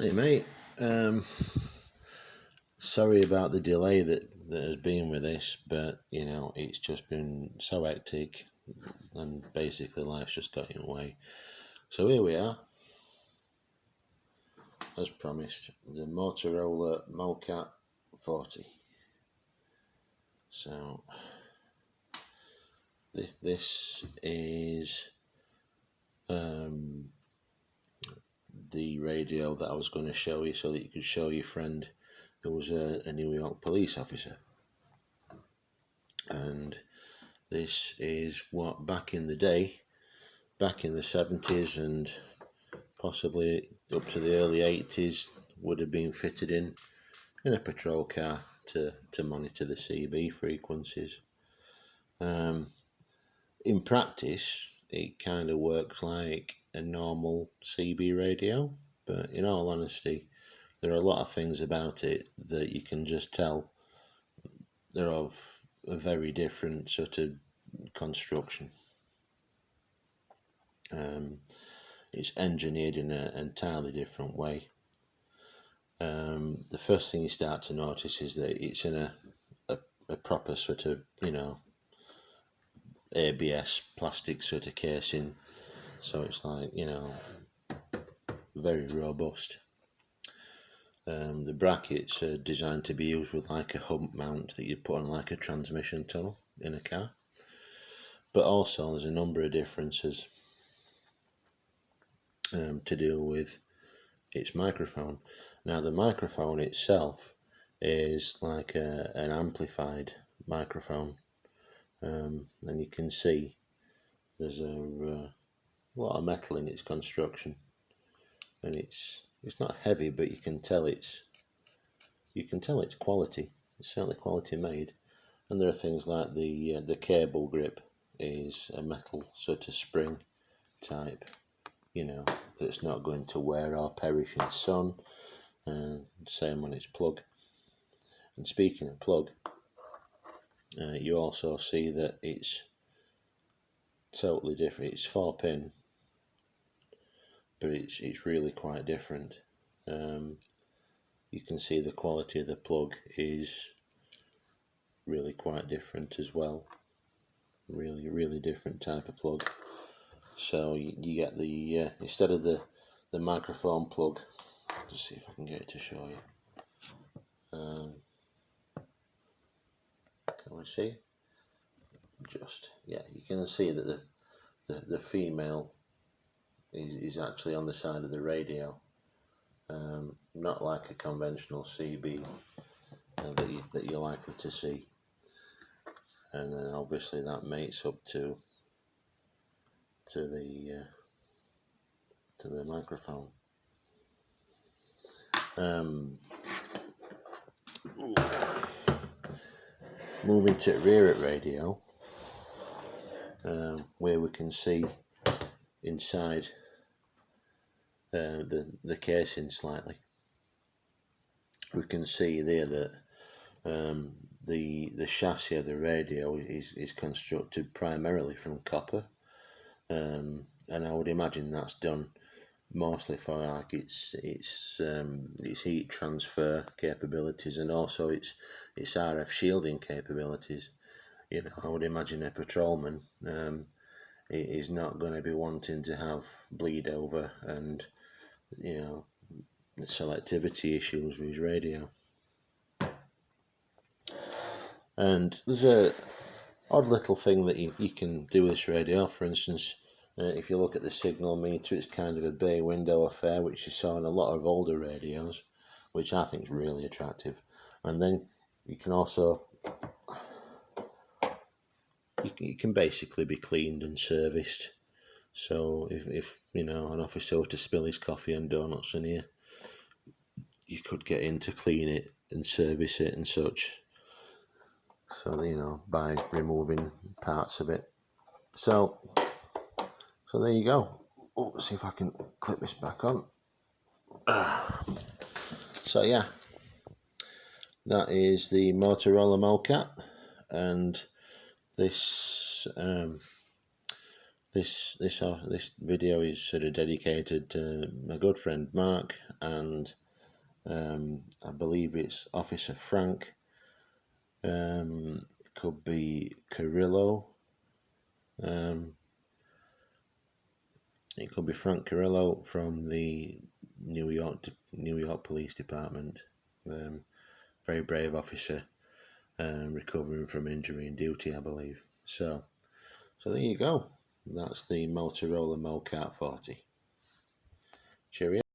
Hey mate, sorry about the delay that has been with this, but it's just been so hectic and basically life's just got in the way. So here we are, as promised, the Motorola Mocat 40. So this is the radio that I was going to show you so that you could show your friend who was a New York police officer. And this is what back in the day, back in the 70s and possibly up to the early 80s, would have been fitted in a patrol car to monitor the CB frequencies. In practice, it kind of works like a normal CB radio, but in all honesty, there are a lot of things about it that you can just tell they're of a very different sort of construction. It's engineered in an entirely different way. The first thing you start to notice is that it's in a proper sort of, ABS plastic sort of casing. So it's like, very robust. The brackets are designed to be used with like a hump mount that you put on like a transmission tunnel in a car. But also there's a number of differences to do with its microphone. Now the microphone itself is like an amplified microphone, and you can see there's a lot of metal in its construction, and it's not heavy, but you can tell it's quality. It's certainly quality made. And there are things like the cable grip is a metal sort of spring type, that's not going to wear or perish in sun. Same on its plug. And speaking of plug, you also see that it's totally different. It's 4-pin, but it's really quite different. You can see the quality of the plug is really quite different as well. Really different type of plug. So you get the instead of the microphone plug. Let's see if I can get it to show you. Can we see? You can see that the female is actually on the side of the radio, not like a conventional CB that you're likely to see. And then obviously that mates up to the microphone. Moving to rear radio, where we can see inside the casing slightly. We can see there that the chassis of the radio is constructed primarily from copper, and I would imagine that's done mostly for like its heat transfer capabilities and also its RF shielding capabilities. I would imagine a patrolman is not going to be wanting to have bleed over and selectivity issues with his radio. And there's a odd little thing that you can do with this radio. For instance, if you look at the signal meter, it's kind of a bay window affair, which you saw in a lot of older radios, which I think is really attractive. And then you can also it can basically be cleaned and serviced. So if an officer were to spill his coffee and donuts in here, you could get in to clean it and service it and such. So by removing parts of it. So there you go. Let's see if I can clip this back on. So yeah, that is the Motorola Mocat, and this This video is sort of dedicated to my good friend Mark, and I believe it's Officer Frank. Could be Carrillo. It could be Frank Carrillo from the New York Police Department. Very brave officer, recovering from injury in duty, I believe. So there you go. That's the Motorola Mocat 40. Cheerio.